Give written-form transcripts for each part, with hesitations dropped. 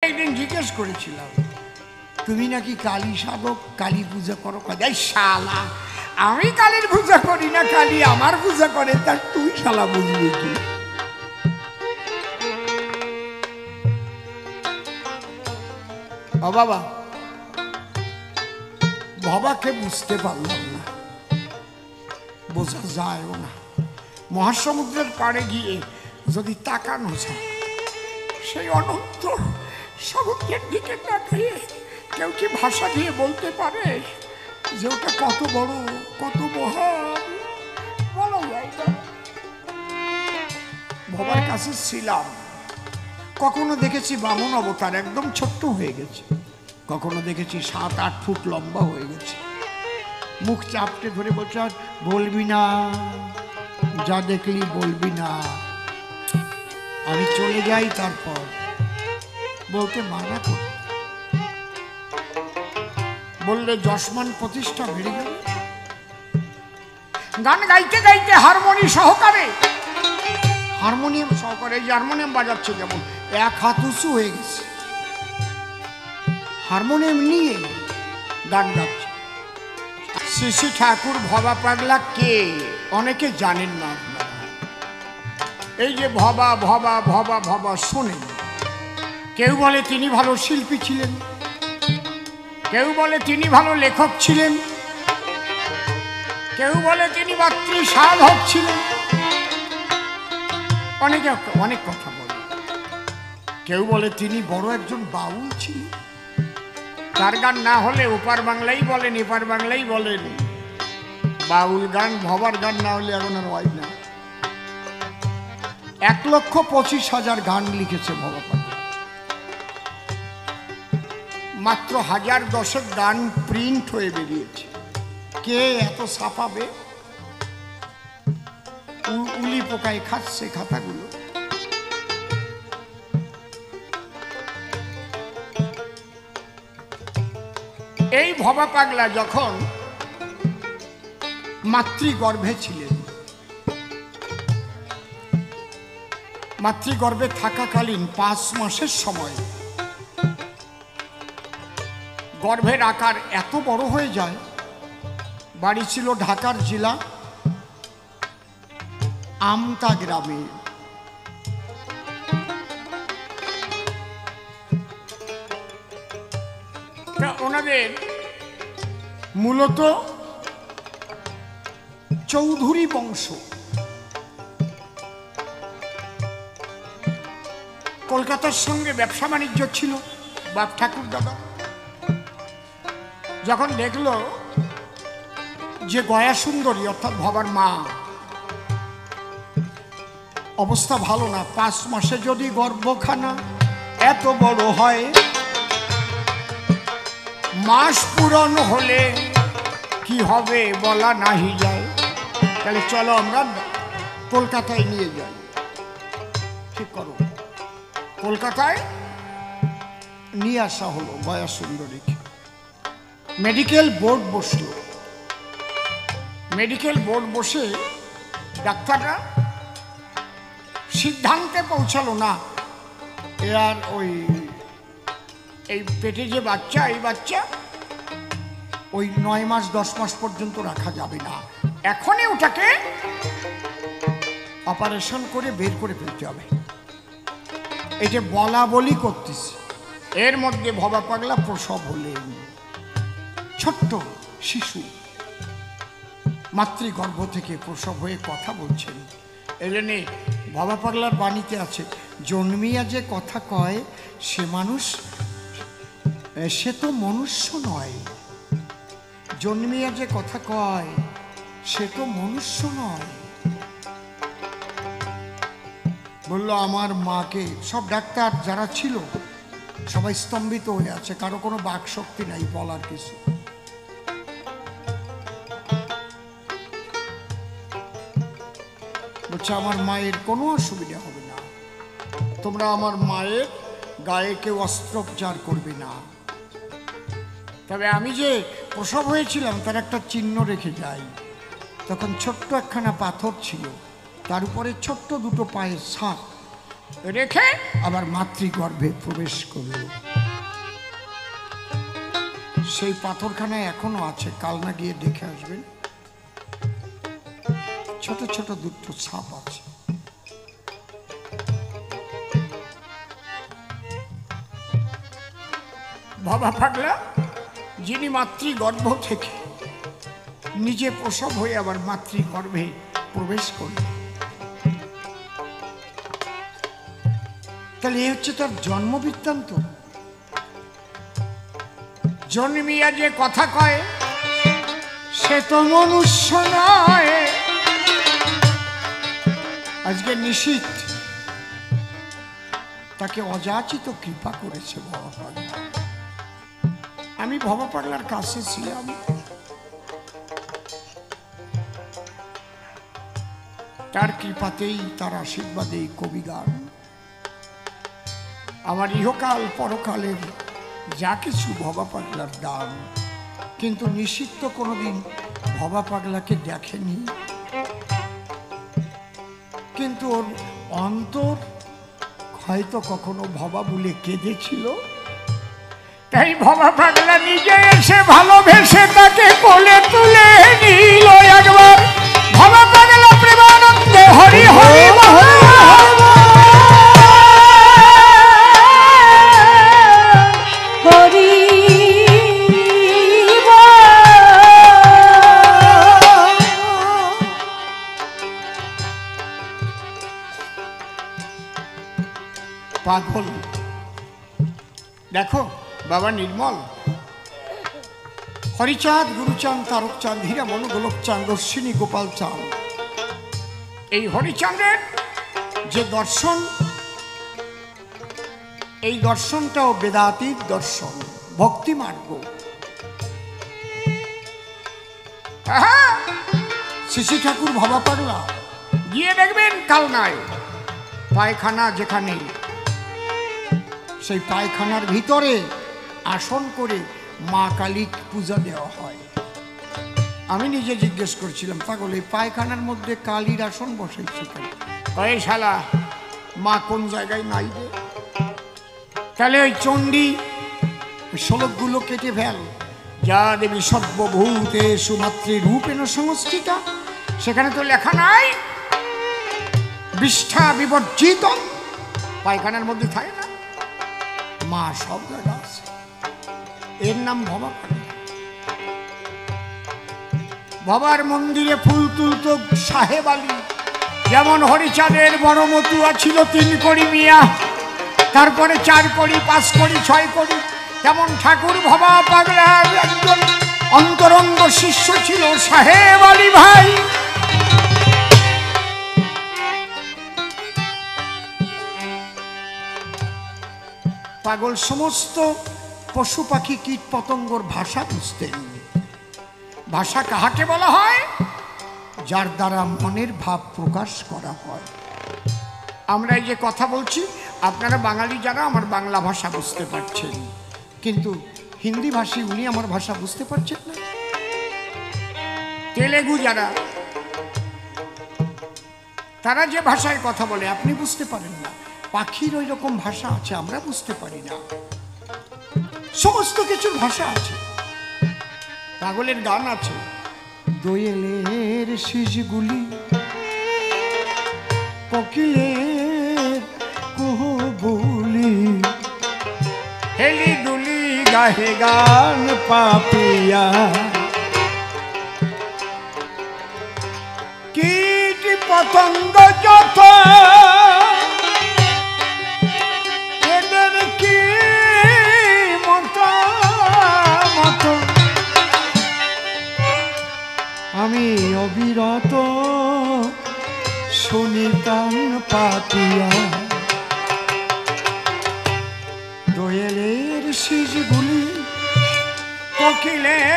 একদিন জিজ্ঞেস করেছিলাম, তুমি নাকি কালী সাধক, কালী পূজা করো? এই শালা, আমি কালীর পূজা করি না, কালী আমার পূজা করে, তা তুই শালা বুঝবি কি? ও বাবা, বাবাকে বুঝতে পারলাম না, বোঝা যায়ও না। মহাসমুদ্রের পাড়ে গিয়ে যদি তাকানো যায়, সেই অনন্ত সমুদ্রের দিকে তাকিয়ে কেউ কি ভাষা দিয়ে বলতে পারে যে ওটা কত বড়, কত মহান? বলা যায় না। বাবার কাছে ছিলাম, কখনো দেখেছি বামন অবতার একদম ছোট্ট হয়ে গেছে, কখনো দেখেছি 7-8 ফুট লম্বা হয়ে গেছে। মুখ চাপটে ধরে বলছে, বলবি না, যা দেখলি বলবি না, আমি চলে যাই। তারপর বলতে মানা কর, বললে যশমান প্রতিষ্ঠা বেড়ে যাবে। গান গাইতে গাইতে হারমোনিয়াম সহকারে, হারমোনিয়াম সহকারে, এই হারমোনিয়াম বাজাচ্ছে যেমন, এক হাত উঁচু হয়ে গেছে, হারমোনিয়াম নিয়ে গান গাচ্ছে। শ্রী শ্রী ঠাকুর ভবা পাগলা কে? অনেকে জানেন না আপনারা। এই যে ভবা ভবা ভবা ভবা শোনেন, কেউ বলে তিনি ভালো শিল্পী ছিলেন, কেউ বলে তিনি ভালো লেখক ছিলেন, কেউ বলে তিনি মাতৃ সাধক ছিলেন, অনেকে অনেক কথা বলে। কেউ বলে তিনি বড় একজন বাউল ছিলেন, তার গান না হলে ওপার বাংলাই বলেন, এপার বাংলাই বলেন। বাউল গান, ভবার গান না হলে এখন আর হয় না। 1,25,000 গান লিখেছে ভবা পাগলা, মাত্র 1010 গান প্রিন্ট হয়ে বেরিয়েছে। কে এত ছাপাবে? উলি পোকায় খাচ্ছে খাতাগুলো। এই ভবা পাগলা যখন মাতৃগর্ভে ছিলেন, মাতৃগর্ভে থাকাকালীন 5 মাসের সময় গর্ভের আকার এত বড় হয়ে যায়। বাড়ি ছিল ঢাকার জেলা আমতা গ্রামে। ওনাদের মূলত চৌধুরী বংশ। কলকাতার সঙ্গে ব্যবসা বাণিজ্য ছিল বাপ ঠাকুর দাদা। যখন দেখলো যে গয়া সুন্দরী অর্থাৎ ভবার মা অবস্থা ভালো না, 5 মাসে যদি গর্ভখানা এত বড় হয়, মাস পূরণ হলে কি হবে বলা নাহি যায়, তাহলে চলো আমরা কলকাতায় নিয়ে যাই। ঠিক করো, কলকাতায় নিয়ে আসা হলো গয়া সুন্দরীকে। মেডিকেল বোর্ড বসলো, মেডিকেল বোর্ড বসে ডাক্তাররা সিদ্ধান্তে পৌঁছালো না এর ওই এই পেটে যে বাচ্চা, এই বাচ্চা ওই 9 মাস 10 মাস পর্যন্ত রাখা যাবে না, এখনই ওটাকে অপারেশন করে বের করে ফেলতে হবে। এটা বলা বলি করতেছে। এর মধ্যে ভবা পাগলা প্রসব হলেন। ছোট্ট শিশু মাতৃগর্ভ থেকে প্রসব হয়ে কথা বলছেন। এই জন্যে ভবা পাগলার বাণীতে আছে, জন্মিয়া যে কথা কয় সে মানুষ, সে তো মনুষ্য নয়। জন্মিয়া যে কথা কয় সে তো মনুষ্য নয়। বললো আমার মাকে, সব ডাক্তার যারা ছিল সবাই স্তম্ভিত হয়ে আছে, কারো কোনো বাক শক্তি নাই বলার কিছু। বলছে আমার মায়ের কোনো অসুবিধা হবে না, তোমরা আমার মায়ের গায়ে কেউ অস্ত্রোপচার করবে না, তবে আমি যে প্রসব হয়েছিলাম তার একটা চিহ্ন রেখে যাই। তখন ছোট্ট একখানা পাথর ছিল, তার উপরে ছোট্ট দুটো পায়ের ছাপ রেখে আবার মাতৃগর্ভে প্রবেশ করল। সেই পাথরখানায় এখনো আছে, কাল না গিয়ে দেখে আসবেন। ছোট ছোট দুটো ছাপ আছে। বাবা পাগলা যিনি মাতৃগর্ভ থেকে নিজে প্রসব হয়ে আবার মাতৃগর্ভে প্রবেশ করলেন, তাহলে এই হচ্ছে তার জন্ম বৃত্তান্ত। জন্মিয়া যে কথা কয় সে তো মনুষ্য নয়। আজকে নিশীথ তাকে অযাচিত কৃপা করেছে ভবা পাগলা। আমি ভবা পাগলার কাছে ছিলাম, তার কৃপাতেই তার আশীর্বাদেই কবি গান। আমার ইহকাল পরকালের যা কিছু ভবা পাগলার দান। কিন্তু নিশীথ তো কোনোদিন ভবা পাগলাকে দেখেনি, কিন্তু ওর অন্তর হয়তো কখনো ভবা বলে কেঁদেছিল। তাই ভবা পাগলা নিজে এসে ভালোবেসে তাকে কোলে তুলে নিল একবার। ভবা পাগলা প্রেমানন্দে হরি হরি পাগল। দেখো বাবা নির্মল, হরিচাঁদ, গুরুচাঁদ, তারকচাঁদ, হীরামন, গোলকচাঁদ, অশ্বিনী, গোপাল চাঁদ, এই হরিচাঁদের যে দর্শন, এই দর্শনটাও বেদাতীত দর্শন, ভক্তি মার্গ। শ্রী ঠাকুর ভবা পাগলা গিয়ে দেখবেন কালনায় পায়খানা, যেখানে সেই পায়খানার ভিতরে আসন করে মা কালী পূজা দেওয়া হয়। আমি নিজে জিজ্ঞেস করছিলাম, পাগল এই পায়খানার মধ্যে কালীর আসন বসাইছে কেন? কয় শালা মা কোন জায়গায় নাই রে। তাহলে ওই চণ্ডী শ্লোকগুলো কেটে ফেল। যা দেবী সর্বভূতেষু মাতৃরূপেণ সংস্থিতা, সেখানে তো লেখা নাই বিষ্ঠা বিবর্জিত। পায়খানার মধ্যে থাকে না, মা সব জায়গা আছে। এর নাম ভবা পাগলা। বাবার মন্দিরে ফুল তুলত সাহেব আলী, যেমন হরিচাঁদের বড় মতুয়া ছিল 3 কড়ি মিয়া, তারপরে 4 কড়ি, 5 কড়ি, 6 কড়ি, তেমন ঠাকুর ভবা পাগলার একজন অন্তরঙ্গ শিষ্য ছিল সাহেব আলী ভাই। পাগল সমস্ত পশু পাখি কীট পতঙ্গর ভাষা বুঝতেন। ভাষা কাহাকে বলা হয়? যার দ্বারা মনের ভাব প্রকাশ করা হয়। আমরা এই যে কথা বলছি, আপনারা বাঙালি যারা আমার বাংলা ভাষা বুঝতে পারছেন, কিন্তু হিন্দি ভাষী উনি আমার ভাষা বুঝতে পারছেন না। তেলেগু যারা, তারা যে ভাষায় কথা বলে আপনি বুঝতে পারেন না। পাখির ওই রকম ভাষা আছে, আমরা বুঝতে পারি না। সমস্ত কিছুর ভাষা আছে। পাগলের গান আছে, দোয়েলের শীষগুলি, কোকিলের কুহুবুলি, হেলি দুলি গাহে গান পাপিয়া, কীট পতঙ্গ যত এদের কি মত আমি অবিরত শুনিতাম পাতিয়া। দোয়েলের শীষগুলি, কোকিলের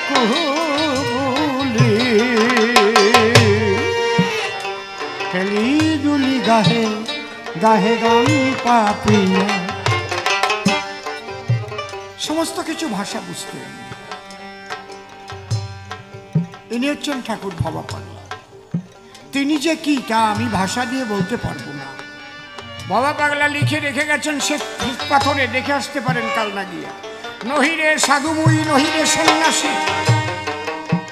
কুহুবুলি, খেলি দুলি গাহে গাহে গান পাপিয়া। সমস্ত কিছু ভাষা বুঝতে। ইনি হচ্ছেন ঠাকুর ভবা পাগলা। তিনি যে কি তা আমি ভাষা দিয়ে বলতে পারবো না। বাবা পাগলা লিখে রেখে গেছেন সে পাথরে, দেখে আসতে পারেন কাল না গিয়া। নহিরে সাধুময়ী নহিরে সন্ন্যাসী।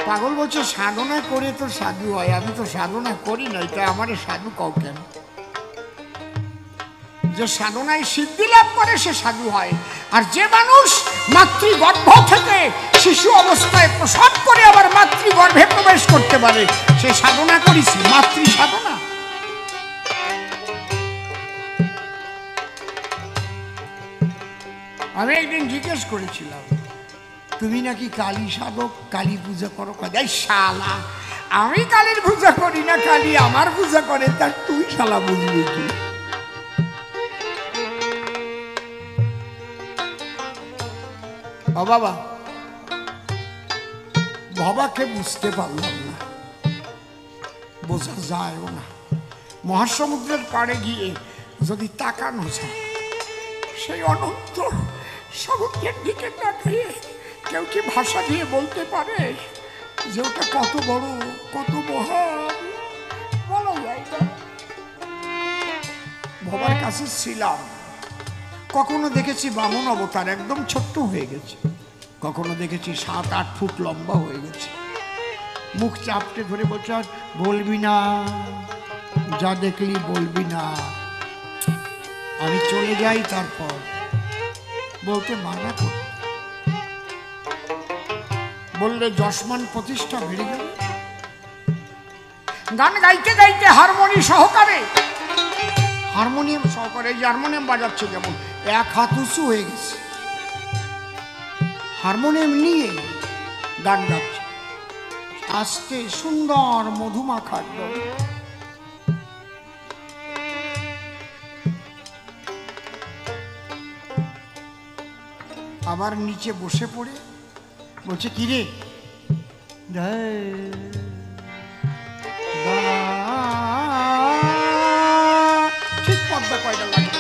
পাগল বলছে সাধনা করে তো সাধু হয়, আমি তো সাধনা করি নাই, তাই আমার সাধু কও কেন? যে সাধনায় সিদ্ধি লাভ করে সে সাধু হয়। আর যে মানুষ মাতৃগর্ভ থেকে শিশু অবস্থায় প্রসব করে আবার মাতৃগর্ভে প্রবেশ করতে পারে সে সাধনা করেছে, মাতৃ সাধনা। আমি একদিন জিজ্ঞেস করেছিলাম তুমি নাকি কালী সাধক, কালী পূজা করো? এই শালা আমি কালীর পূজা করি না, কালী আমার পূজা করে, তার তুই শালা বুঝবি কি? ও বাবা, বাবাকে বুঝতে পারলাম না, বোঝা যায়ও না। মহাসমুদ্রের পাড়ে গিয়ে যদি তাকানো যায় সেই অনন্ত সমুদ্রের দিকে তাকিয়ে কেউ কি ভাষা দিয়ে বলতে পারে যে ওটা কত বড়, কত মহান? বলা যায় না। বাবার কাছে ছিলাম, কখনো দেখেছি বামন অবতার একদম ছোট্ট হয়ে গেছে, কখনো দেখেছি 7-8 ফুট লম্বা হয়ে গেছে। মুখ চাপটে ধরে বলছে বলবি না, যা দেখলি বলবি না। আমি চলে যাই, তারপর বলতে মানা করি, বললে যশমান প্রতিষ্ঠা বেড়ে যাবে। গান গাইতে গাইতে হারমোনিয়াম সহকারে, হারমোনিয়াম সহকারে, এই যে হারমোনিয়াম বাজাচ্ছে যেমন এক হাত উঁচু হয়ে গেছে, হারমোনিয়াম নিয়ে গান গাচ্ছে আস্তে সুন্দর মধুমাখার দল। আবার নিচে বসে পড়ে বলছে কি রে, ঠিক পদ্মা কয়টা লাগবে।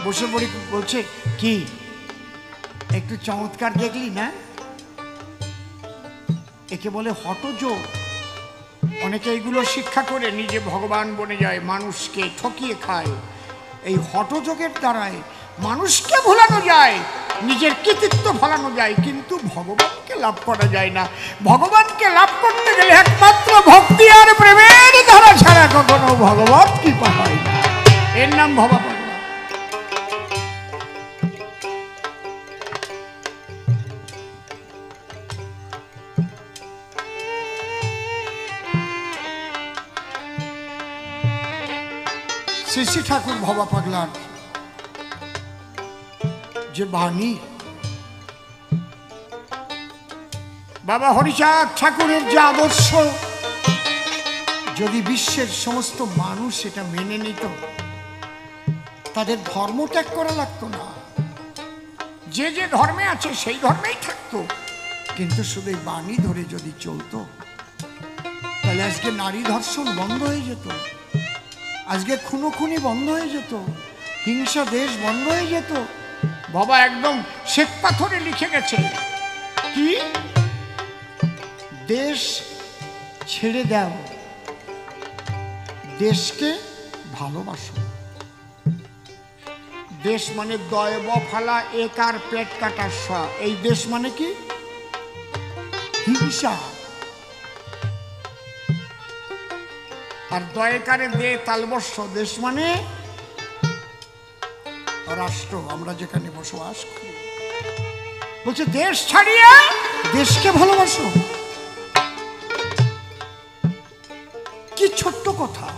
বসে পড়ি বলছে কি একটু চমৎকার দেখলি না, একে বলে হঠযোগ। অনেকে এইগুলো শিক্ষা করে নিজে ভগবান বনে যায়, মানুষকে ঠকিয়ে খায়। এই হঠযোগের দ্বারায় মানুষকে ভোলানো যায়, নিজের কৃতিত্ব ফলানো যায়, কিন্তু ভগবানকে লাভ করা যায় না। ভগবানকে লাভ করতে গেলে একমাত্র ভক্তি আর প্রেমের ধারা ছাড়া কখনো ভগবান কৃপা হয় না। এর নাম ভবা পাগলা। শ্রী শ্রী ঠাকুর ভবা পাগলার যে বাণী, বাবা হরিচাঁদ ঠাকুরের যে আদর্শ, যদি বিশ্বের সমস্ত মানুষ সেটা মেনে নিত তাদের ধর্ম ত্যাগ করা লাগতো না। যে যে ধর্মে আছে সেই ধর্মেই থাকতো, কিন্তু শুধু এই বাণী ধরে যদি চলতো তাহলে আজকে নারী ধর্ষণ বন্ধ হয়ে যেত, আজকে খুনোখুনি বন্ধ হয়ে যেত, হিংসা দেশ বন্ধ হয়ে যেত। বাবা একদম শ্বেত পাথরে লিখে গেছে কি, দেশ ছেড়ে দাও, দেশকে ভালোবাসো। দেশ মানে দয় বফালা একার পেট কাটার সা, এই দেশ মানে কি হিংসা। আর দয়কারে দে তালবর্ষ, দেশ মানে রাষ্ট্র, আমরা যেখানে বসবাস করি। বলছে দেশ ছাড়িয়ে দেশকে ভালোবাসো। কি ছোট্ট কথা।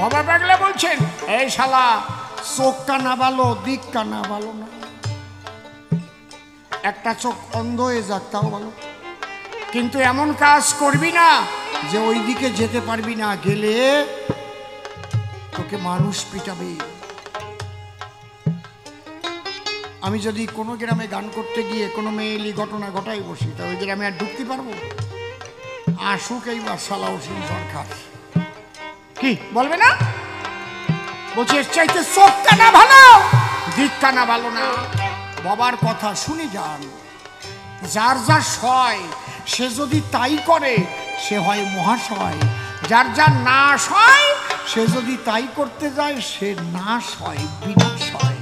বাবা পাগলা বলছেন এই শালা চোখটা না ভালো, দিকটা না ভালো না, একটা চোখ অন্ধ হয়ে যাক তাও ভালো, কিন্তু এমন কাজ করবি না যে ওই দিকে যেতে পারবি না, গেলে তোকে মানুষ পিটাবে। আমি যদি কোনো গ্রামে গান করতে গিয়ে কোনো মেয়েলি ঘটনা ঘটাই বসি, তা ওই গ্রামে আর ঢুকতে পারবো? আসুক এইবার সালাউদ্দিন সরকার, কি বলবে না? বলছে এর চাইতে চোখ কানা ভালো, দিক কানা ভালো না। বাবার কথা শুনে যান। যার যা সয় সে যদি তাই করে সে হয় মহাশয়, যার যা নাশ হয় সে যদি তাই করতে যায় সে নাশ হয়, বিনাশ হয়।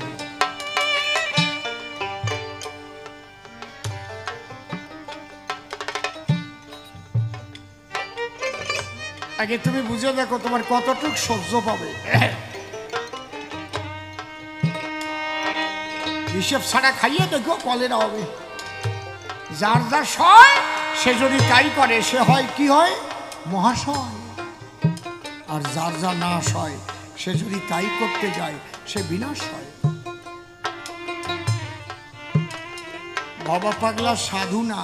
আগে তুমি বুঝে দেখো তোমার কতটুক সহ্য পাবে। হিসেব ছাড়া খাইয়ে দেখো কলেরা হবে। যার যা সয় সে যদি তাই করে সে হয় কি হয়? মহাশয়। আর যার যা নাশ হয় সে যদি তাই করতে যায় সে বিনাশ হয়। বাবা পাগলা সাধু না,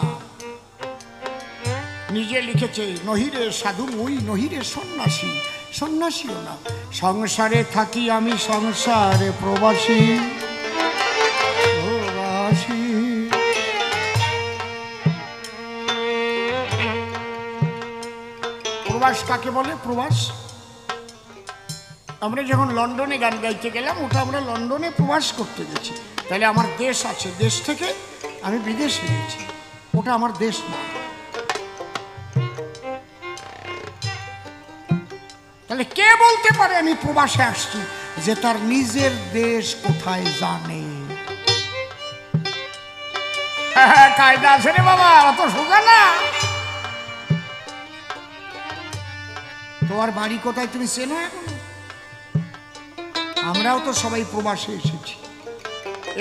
নিজে লিখেছে নহিরে সাধু মুই, নহিরে সন্ন্যাসী, সন্ন্যাসীও না। সংসারে থাকি আমি সংসারে প্রবাসী, প্রবাসী। প্রবাস কাকে বলে? প্রবাস আমরা যখন লন্ডনে গান গাইতে গেলাম ওটা আমরা লন্ডনে প্রবাস করতে গেছি। তাহলে আমার দেশ আছে, দেশ থেকে আমি বিদেশে গেছি, ওটা আমার দেশ না। তাহলে কে বলতে পারে আমি প্রবাসে আসছি যে তার নিজের দেশ কোথায় জানে? কায়দা আছে রে বাবা, অত সোজা না। তোমার বাড়ি কোথায় তুমি চেনো এখন? আমরাও তো সবাই প্রবাসে এসেছি।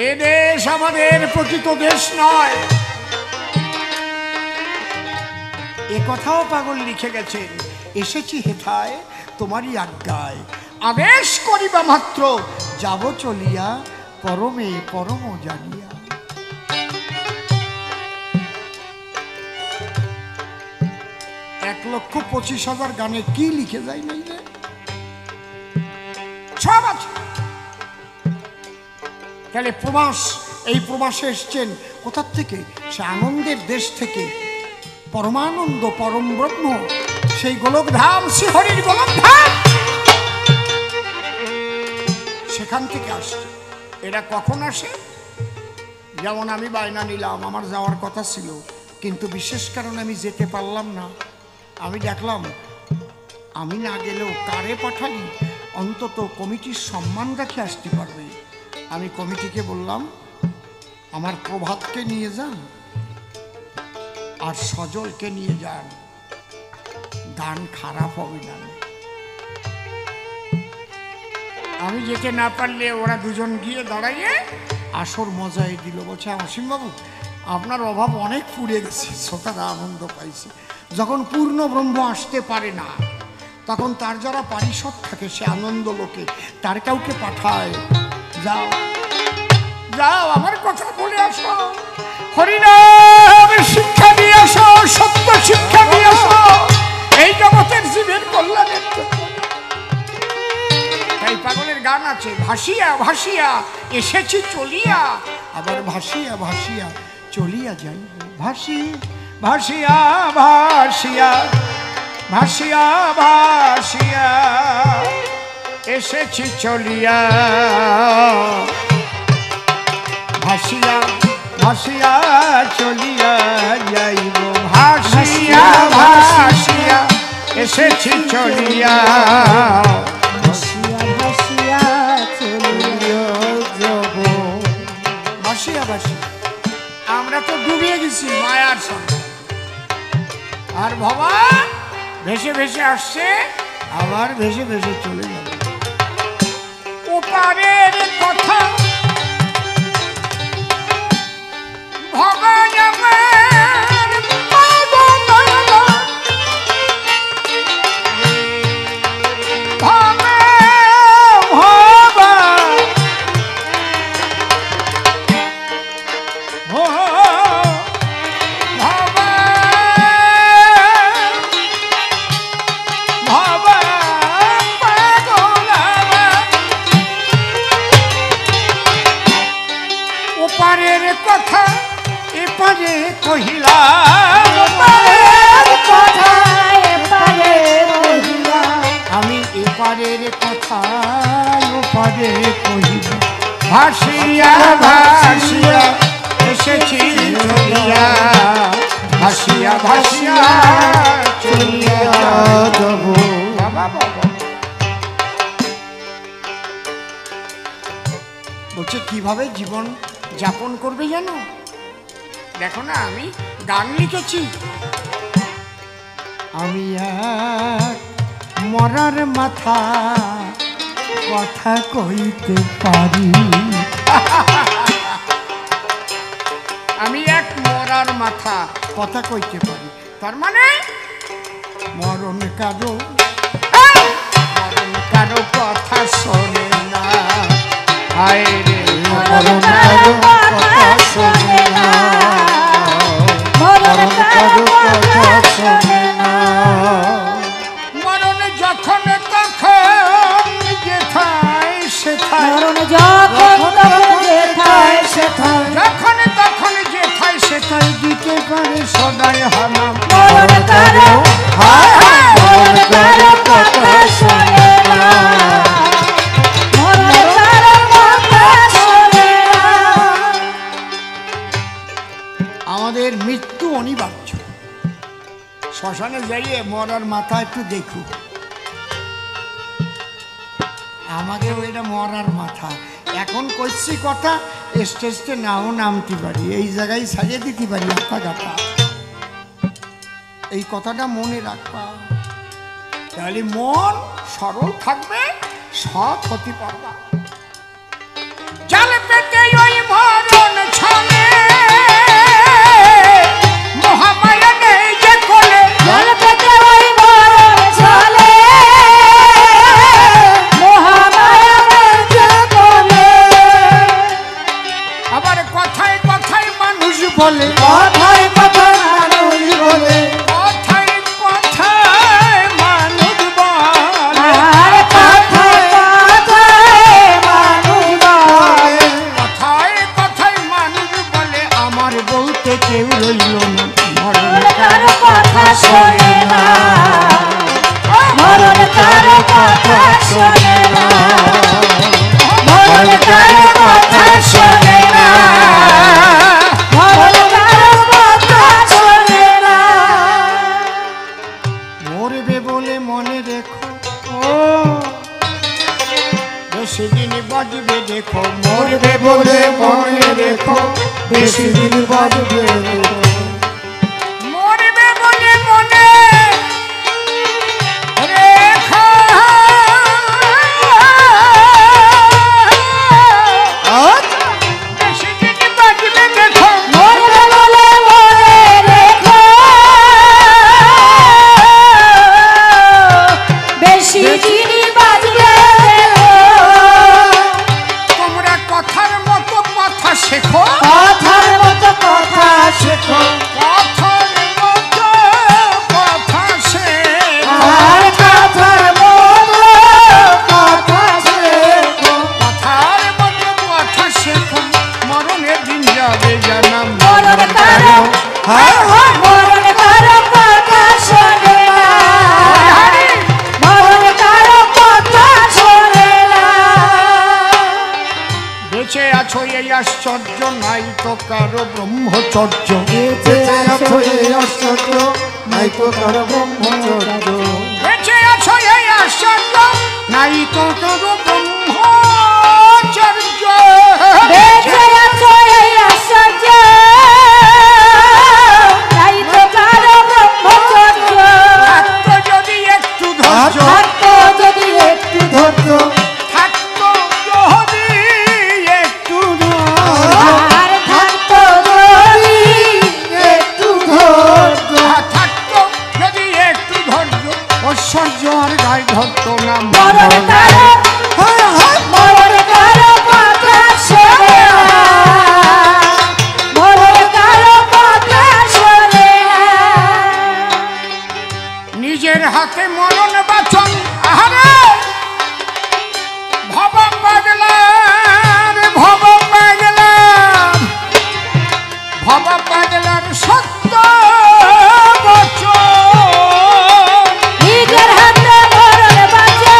এ দেশ আমাদের প্রকৃত দেশ নয়, এ কথাও পাগল লিখে গেছেন। এসেছি হেথায় তোমারই আজ্ঞায়, আদেশ করিবা মাত্র যাব চলিয়া, পরমে পরম জানিয়া। 1,25,000 গানে কি লিখে যায় নাই রে? সব আছে। তাহলে প্রবাস, এই প্রবাসে এসছেন কোথার থেকে? সে আনন্দের দেশ থেকে, পরমানন্দ পরম ব্রহ্ম, সেই গোলকধাম, শ্রীহরির গোলকধাম, সেখান থেকে আসছে। এরা কখন আসে? যেমন আমি বায়না নিলাম, আমার যাওয়ার কথা ছিল কিন্তু বিশেষ কারণে আমি যেতে পারলাম না। আমি দেখলাম আমি না গেলেও কারে পাঠালি অন্তত কমিটির সম্মান রাখে আসতে পারবে। আমি কমিটিকে বললাম আমার প্রভাতকে নিয়ে যান আর সজলকে নিয়ে যান, গান খারাপ হবে না। আমি যেতে না পারলে ওরা দুজন গিয়ে দাঁড়াইয়ে আসর মজাই দিল। বলছে অসীমবাবু আপনার অভাব অনেক পুড়ে গেছে, শ্রোতারা আনন্দ পাইছে। যখন পূর্ণ ব্রহ্ম আসতে পারে না তখন তার যারা পারিষদ থাকে সে আনন্দ লোকে তার কাউকে পাঠায়, যাও যাও আমার কথা বলে আসো, হরিনামের শিক্ষা দিয়ে আসো, সত্য শিক্ষা দিয়ে আসো, এই জগতের জীবের কল্যাণের জন্য। তাই পাগলের গান আছে, ভাসিয়া ভাসিয়া এসেছি চলিয়া, আবার ভাসিয়া ভাসিয়া চলিয়া যাই। ভাসি ভাসিয়া ভাসিয়া ভাসিয়া ভাসিয়া এসেছি চলিয়া, ভাসিয়া ভাসিয়া চলিয়া যাইব। ভাসিয়া ভাসিয়া এসেছি চলিয়া, ভাসিয়া ভাসিয়া চলিয়া যাব। ভাসিয়া ভাসিয়া আমরা তো ডুবিয়ে গেছি মায়ার সঙ্গে, আর বাবা ভেসে ভেসে আসছে আবার ভেসে ভেসে চলে যাবে। ওপারের কথা ভগবানের কহিব ভাসিয়া ভাসিয়া এসেছি চলিয়া ভাসিয়া ভাসিয়া চলিয়া যাব। বলছে কিভাবে জীবন যাপন করবে জানো? দেখো না, আমি গান লিখেছি, আমি এক মরার মাথা কথা কইতে পারি। আমি এক মরার মাথা কথা কইতে পারি, তার মানে মরণ কারো কথা শোনে না। হায় রে মরণ কারো কথা শোনে না, মরণ কারো কথা শোনে না। মরণ যখন তখন যেথায় সেথায়, মরণ যখন তখন যেথায় সেথায়, যখন তখন যেথায় সেথায় দিতে পারে সদাই হানা। মরণ কারো হায় হায় মরণ কারো কথা শোনে না, মরণ কারো কথা শোনে না। আমাদের মৃত্যু অনিবার্য। শ্মশানে যাইয়ে মরার মাথা একটু দেখু, আমাকে ওইটা মরার মাথা। এখন করছি কথা, স্টেজে নাও নামতে পারি, এই জায়গায় সাজিয়ে দিতে পারি আত্মা গাথা। এই কথাটা মনে রাখবা, তাহলে মন সরল থাকবে, সৎ হতে পারবা। জাল পেতে ওই মরণ ছলে মহামায়া নেই যে কোলে, জাল পেতে ওই মরণ ছলে মহামায়া নেই যে কোলে। আবার কথায় কথায় মানুষ বলে, কথায় কথায় মানুষ বলে, কথায় কথায় মানুষ বলে, কথায় কথায় মানুষ বলে, কথায় কথায় মানুষ বলে আমার বলতে কেউ রইল না। মরণ কারো কথা শোনে না, মরণ কারো কথা শোনে না, মরণ কারো কথা শোনে না, মরণ কারো কথা শোনে না। মরবে বলে মনে রেখো, ও বেশি দিন বাজবে দেখো। মরবে বলে মনে রেখো, বেশি দিন বাজবে দেখো। মরবে বলে মনে রেখো, বেশি দিন বাজবে দেখো। মরবে বলে মনে রেখো, বেশি দিন বাজবে দেখো। তোমরা কথার মতো কথা শেখো, কথার মতো কথা শেখো, কথার মতো কথা শেখো, কথার মতো কথা শেখো, কথার মতো কথা শেখো। মরণের দিন যাবে জানা, মরণ কারো হায় হায় মরণ কারো কথা শোনে না, মরণ কারো কথা শোনে না। বেঁচে আছো এই আশ্চর্য, নাই তো কারো ব্রহ্মচর্য। বেঁচে আছো এই আশ্চর্য, নাই তো কারো ব্রহ্মচর্য। বেঁচে আছো এই আশ্চর্য, নাই তো কারো ব্রহ্মচর্য। বেঁচে আছো এই আশ্চর্য, নাই তো কারো ব্রহ্মচর্য। থাকতো যদি একটু ধৈর্য, থাকতো যদি একটু ধৈর্য, থাকতো যদি একটু ধৈর্য, আর থাকতো যদি একটু ধৈর্য, থাকতো যদি একটু ধৈর্য, ঐশ্বর্য আর গায়ে ধরতো না। মরণ কারো মরণ কারো কথা শোনে না, মরণ কারো কথা শোনে না। নিজের হাতে মরণ বাঁচন, আহারে ভব পাগলার, ভব পাগলার, ভব পাগলার সত্য বচন। নিজের হাতে মরণ বাঁচন,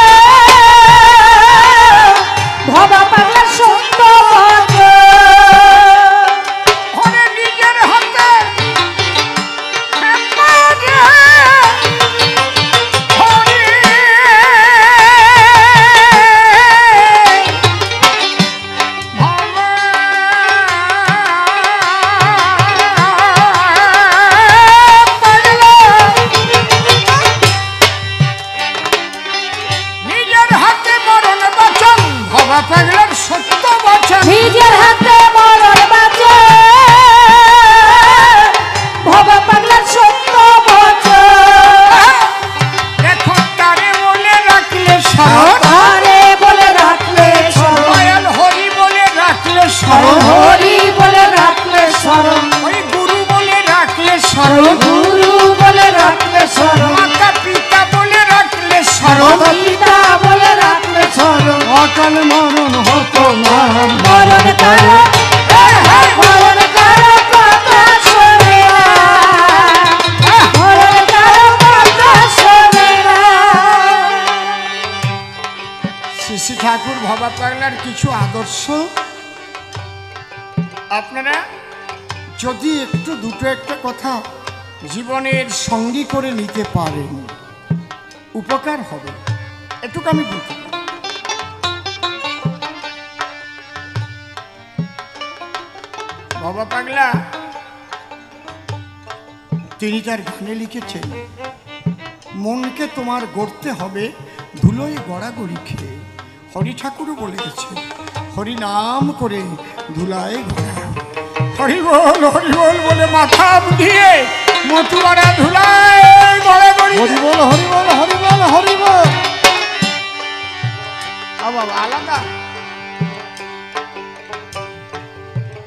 ঠাকুর ভবা পাগলার কিছু আদর্শ আপনারা যদি একটু দুটো একটা কথা জীবনের সঙ্গী করে নিতে পারেন উপকার হবে, এটুকু আমি বলতে পারি। ভবা পাগলা তিনি তার গানে লিখেছেন, মনকে তোমার গড়তে হবে ধুলোয় গড়াগড়ি খেয়ে। হরি ঠাকুরও বলে গেছে, হরি নাম করে ধুলায় গড়া। হরি বল বলে মাথা দিয়ে মতুয়ারা ধুলায় গড়াগড়ি। হরি বল হরি বল হরি বল হরি বল। বাবা আলাদা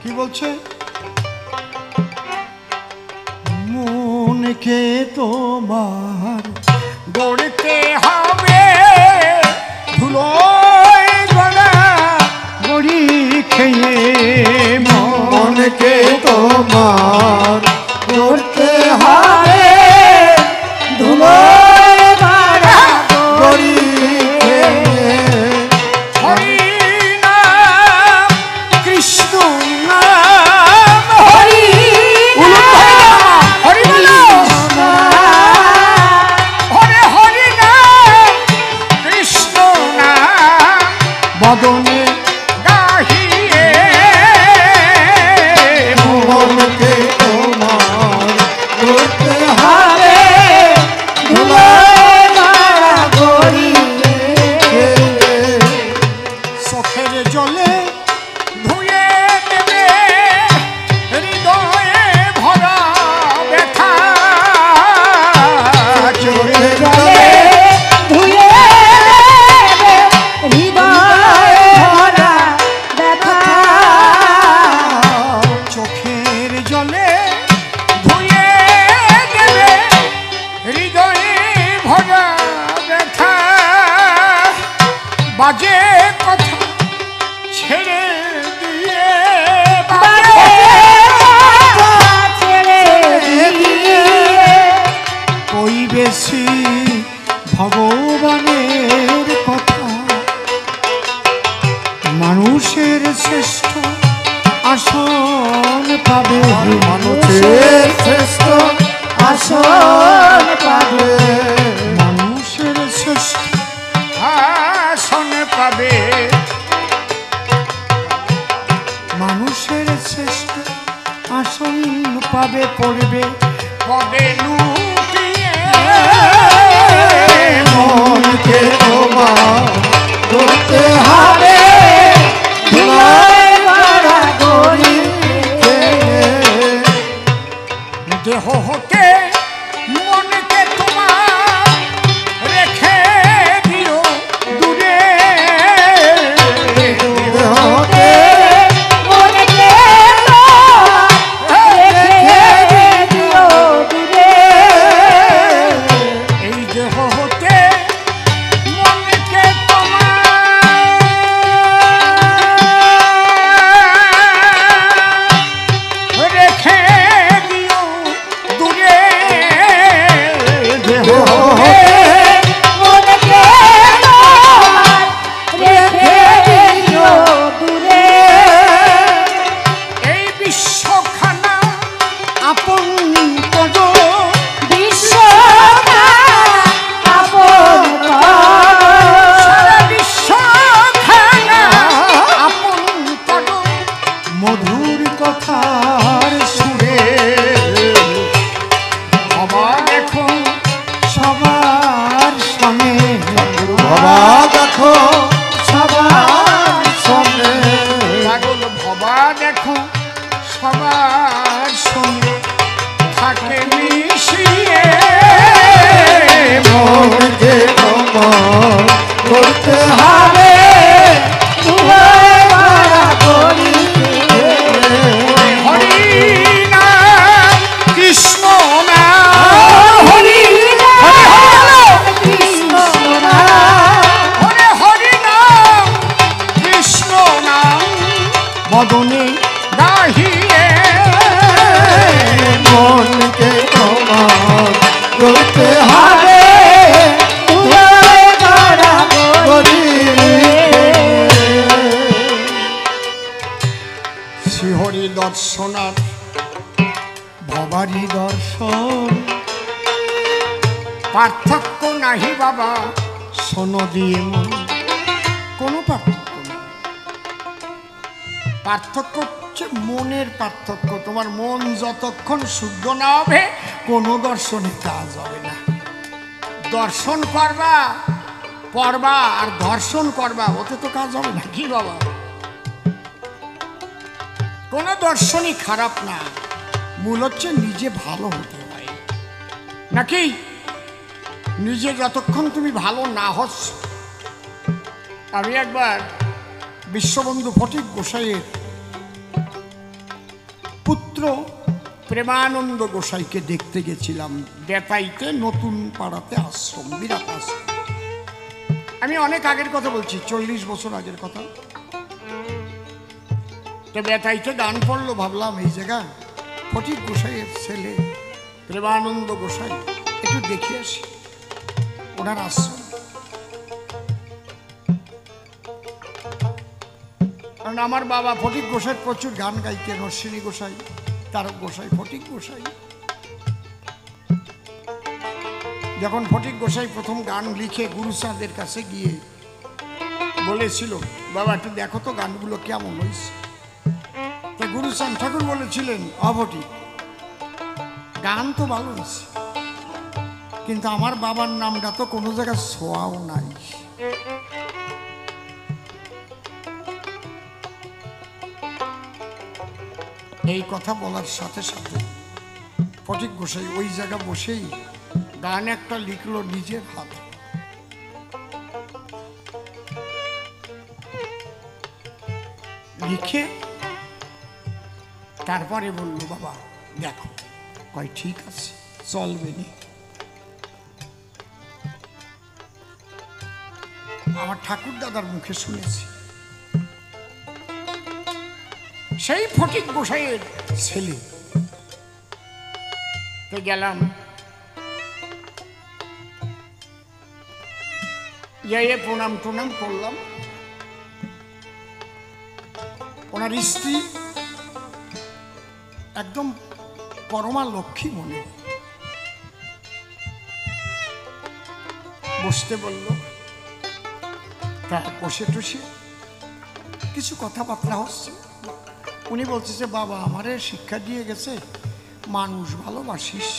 কি বলছে, মনকে তোমার গড়তে হবে ধুলোয় গড়াগড়ি খেয়ে। মনকে তোমার গড়তে হবে ধুলোয় গড়াগড়ি খেয়ে। হরি নাম কৃষ্ণ নাম হরি হরি বলো হরে হরি নাম কৃষ্ণ নাম বদনে গাহিয়ে। মনকে তোমার গড়তে হবে ধুলোয় গড়াগড়ি খেয়ে। চোখের জলে ধুয়ে দেবে হৃদয়ে ভরা ব্যথা। চোখের জলে ধুয়ে হৃদয় ভরা ব্যথা। চোখের জলে ধুয়ে দেবে হৃদয়ে ভরা ব্যথা। বাজে কথা ছেড়ে দিয়ে বাজে ছেড়ে দিয়ে কই বেশি ভগবানের কথা। মানুষের শ্রেষ্ঠ আসন পাবে, মানুষের শ্রেষ্ঠ আসন পাবে। মানুষের শ্রেষ্ঠ আসন পাবে। মানুষের শ্রেষ্ঠ আসন পাবে, পড়বে পদে লুটিয়ে। মনকে তোমার গড়তে হবে ধুলোয় গড়াগড়ি খেয়ে। দেহ হতে মনকে তোমার রেখে দিও দূরে। দেহতে মনকে রেখে দিও দূরে। এই দেহ হতে মনকে তোমার রেখে দিও দূরে। দেহ হতে মনকে রেখে দিও দূরে। এই বিশ্বখানা আপন পদ আপন সারা বিশ্বখানা আপন পদ মধুর কথার সুরে। বাবা দেখো সবার সঙ্গে, বাবা দেখো সবার সঙ্গে। পাগল ভবা দেখো সবার সঙ্গে থাকে মিশিয়ে। মনকে তোমার গড়তে হবে ধুলোয় গড়াগড়ি খেয়ে। হরি নাম কৃষ্ণ নাম হরি কৃষ্ণ হরে হরি নাম কৃষ্ণ নাম বদনে গাহিয়ে। মনকে তোমার গড়তে হবে ধুলোয় গড়াগড়ি শোনো দিয়ে মন, কোনো পার্থক্য নেই। পার্থক্য হচ্ছে মনের পার্থক্য। তোমার মন যতক্ষণ শুদ্ধ না হবে কোনো দর্শনে কাজ হবে না। দর্শন করবা পড়বা আর ধর্ষণ করবা, ওতে তো কাজ হবে না। কি বাবা, কোনো দর্শনই খারাপ না, মূল হচ্ছে নিজে ভালো হতে হয় নাকি। নিজে যতক্ষণ তুমি ভালো না হচ্ছ। আমি একবার বিশ্ববন্ধু ফটিক গোসাইয়ের পুত্র প্রেমানন্দ গোসাইকে দেখতে গেছিলাম বেতাইতে, নতুন পাড়াতে আশ্রম, বিরাট আশ্রম। আমি অনেক আগের কথা বলছি, 40 বছর আগের কথা। তো বেতাইতে গান পড়লো, ভাবলাম এই জায়গা ফটিক গোসাইয়ের ছেলে প্রেমানন্দ গোসাই, একটু দেখে আসি ওনার আশ্রম। কারণ আমার বাবা ফটিক গোসাই প্রচুর গান গাইতেন, অশ্বিনী গোসাই, তারক গোসাই, ফটিক গোসাই। যখন ফটিক গোসাই প্রথম গান লিখে গুরুচাঁদের কাছে গিয়ে বলেছিল, বাবা একটু দেখো তো গানগুলো কেমন হয়েছে। তো গুরুচাঁদ ঠাকুর বলেছিলেন, অফটিক গান তো ভালো হয়েছে, কিন্তু আমার বাবার নামটা তো কোনো জায়গায় ছোঁয়াও নাই। এই কথা বলার সাথে সাথে ফটিক গোসাই ওই জায়গা বসেই গান একটা লিখলো নিজের হাতে। লিখে তারপরে বললো, বাবা দেখো। কয় ঠিক আছে, চলবে নি। আমার ঠাকুর দাদার মুখে শুনেছি, সেই ফটিক গোসাইয়ের ছেলে। তো গেলাম, যাইয়ে প্রণাম টনাম করলাম। ওনার স্ত্রী একদম পরমা লক্ষ্মী মনে, বসতে বলল। তা বসে টসে কিছু কথাবার্তা হচ্ছে। উনি বলতেছে, বাবা আমারে শিক্ষা দিয়ে গেছে মানুষ ভালোবাসিস,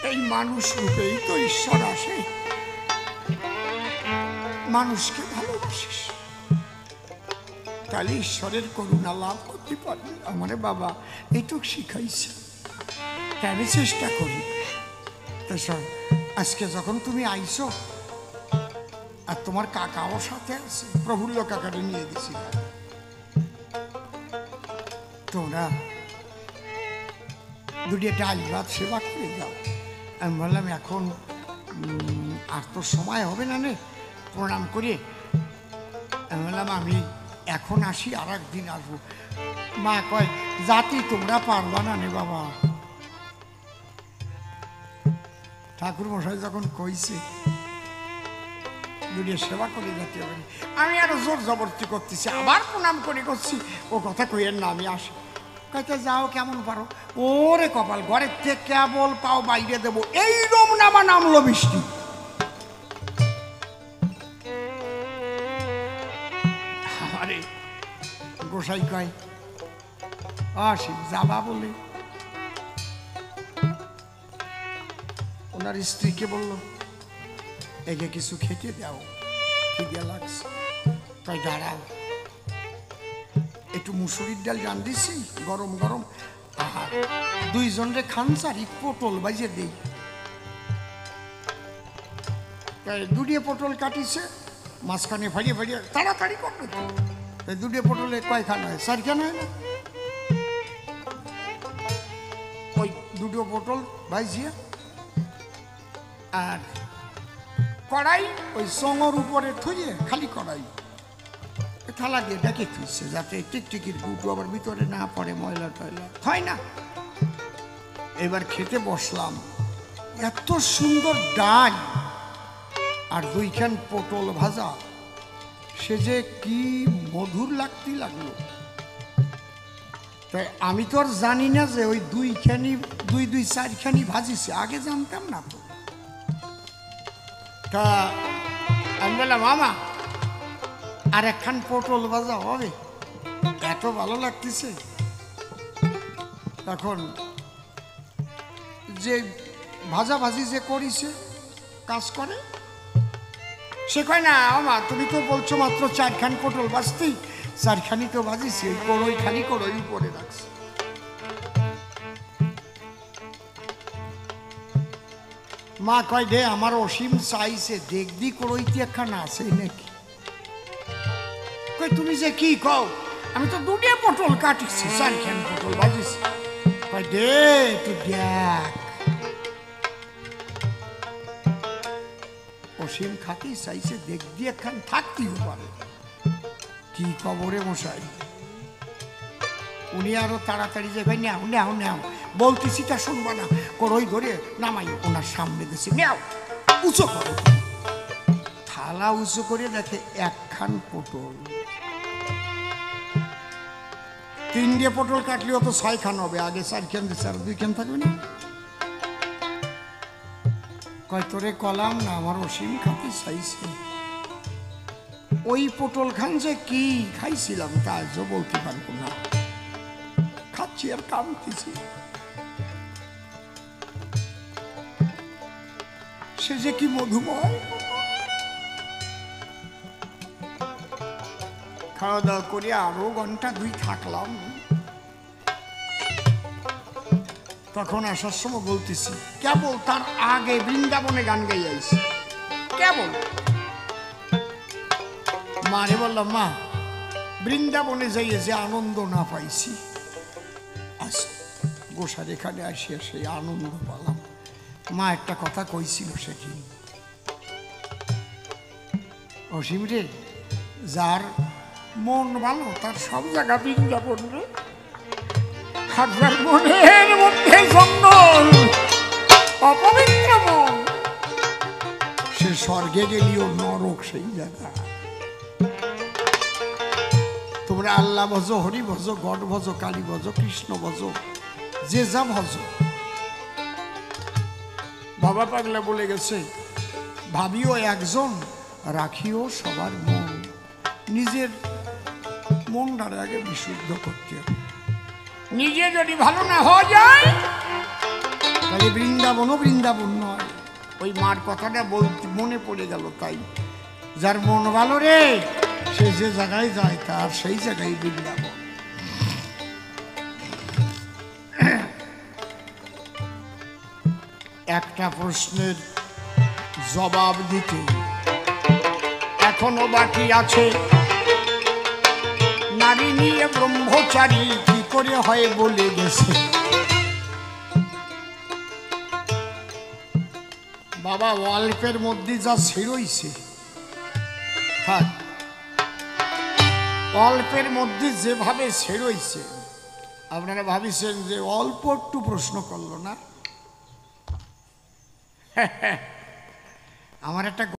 এই মানুষ রূপেই তো ঈশ্বর আসে, মানুষকে ভালোবাসিস, তাহলে ঈশ্বরের করুণা লাভ করতে পারবি। আমারে বাবা এইটুক শিখাইছে, তাই আমি চেষ্টা করি। তো আজকে যখন তুমি আইছো আর তোমার কাকাও সাথে আছে, প্রফুল্ল কাকারে নিয়ে গেছি, তোমরা দুটি ডাল ভাত সেবা করে যাও। আমি বললাম, এখন আর তো সময় হবে না নে, প্রণাম করে আমি বললাম আমি এখন আসি, আর একদিন আসবো। মা কয়, জাতি তোমরা পারবা না নে বাবা। ঠাকুর মশাই যখন কইছে দুনিয়া সেবা করে যেতে হবে, আমি আরো জোর জবরদস্তি করতেছি, আবার প্রণাম করে করছি। ও কথা কইয়ের না, আমি আসি। কইতে যাও, কেমন পারো। ওরে কপাল, ঘরের থেকে কেবল পাও বাইরে দেবো, এই রম নামা নামলো বৃষ্টি। আরে গোসাই কয়, আসি যাবা বলে ওনার স্ত্রীকে বলল, একে কিছু খেতে দাও, খিদে লাগছে। তাই দাঁড়াও, একটু মুসুরির ডাল রান্ধিছি গরম গরম, আর দুইজনরে খানসারি পটল বাজে দেই। তাই দুটিয়ে পটল কাটিছে, মাঝখানে ফাড়িয়ে ফাড়িয়ে তাড়াতাড়ি করবে। তাই দুটিয়ে পটলে কয়খান হয়, 4 খান হয় না। ওই দুটো পটল ভাজিয়ে আর কড়াই ওই সঙর উপরে থুয়ে, খালি কড়াই থালা দিয়ে ডেকে থুইছে, যাতে টিকটিকির গুঁটো আবার ভিতরে না পড়ে, ময়লা টয়লা হয় না। এবার খেতে বসলাম, এত সুন্দর ডাল আর 2 খান পটল ভাজা, সে যে কি মধুর লাগতে লাগলো। তাই আমি তো আর জানি না যে ওই 2 4 খানি ভাজিছে, আগে জানতাম না তো। তা আমি বললাম মামা আর একখান পটল ভাজা হবে, এত ভালো লাগতেছে। তখন যে ভাজাভাজি যে করিছে কাজ করে, সে কয় না মামা তুমি তো বলছো মাত্র 4খান পটল ভাজতে, 4খানি তো ভাজিছি, ওই কড়ই খালি কড়ই উপরে রাখছি। মা কয় দে আমার অসীম চাইছে দেখবি কড়ইতে একখানা আছে নাকি। কই তুমি যে কি কও, আমি তো 2টে পটল কাটিছি, 4খান পটল ভাজিছি। কয় দে তুই দেখ। অসীম খাতি চাইছে দেখবি একখান থাকতেও পারে। কি কবরে মশাই, উনি আরো তাড়াতাড়ি যে ভাই নেও নেও নেও বলতেছি তা শুনবা না, কড়ই ধরে নামাই ওনার সামনে দিছি, নেও উঁচু করো। থালা উঁচু করে দেখে 1খান পটল। 3টে পটল কাটলেও তো 6খান হবে, আগে 4খান দিচ্ছে আর 2খান থাকবে না। কয় তোরে কলাম না আমার অসীম খাতি চাইছে। ওই পটল খান যে কি খাইছিলাম তা আজও বলতে পারবো না, খাচ্ছি আর কামতেছি। সে যে কি মধুময়। খাওয়া দাওয়া করে আরো ঘন্টা 2 থাকলাম। তখন আসার সময় বলতেছি কেবল তার আগে বৃন্দাবনে গান গাই আইছি কেবল। মারে বললাম মা বৃন্দাবনে যাইয়ে যে আনন্দ না পাইছি, আজ গোসার এখানে আসিয়া সেই আনন্দ পেলাম। মা একটা কথা কইছিল সেদিন, অসীম রে যার মন ভালো তার সব জায়গা বৃন্দাবন রে, হাজার মনের মধ্যে জঙ্গল অপবিত্র মন, সে স্বর্গে গেলিও নরক সেই জায়গা। তোমরা আল্লাহ ভজো, হরি ভজো, গড ভজো, কালী ভজো, কৃষ্ণ ভজো, যে যা ভজো। বাবা পাগলা বলে গেছে ভাবিও একজন, রাখিও সবার মন। নিজের মনটারে আগে বিশুদ্ধ করতে হবে। নিজে যদি ভালো না হয়ে যায় তাহলে বৃন্দাবনও বৃন্দাবন নয়। ওই মার কথাটা বলতে মনে পড়ে গেল। তাই যার মন ভালো রে সে যে জায়গায় যায় তার সেই জায়গায় বৃন্দাবন। একটা প্রশ্নের জবাব দিতে এখনো বাকি আছে। নারী নিয়ে ব্রহ্মচারী কি করে হয় বলে গেছে বাবা। অল্পের মধ্যে যা ছেড়ইছে থাক, অল্পের মধ্যে যেভাবে ছেড়ইছে আপনারা ভাবিছেন যে অল্প একটু প্রশ্ন করলো না। আমার একটা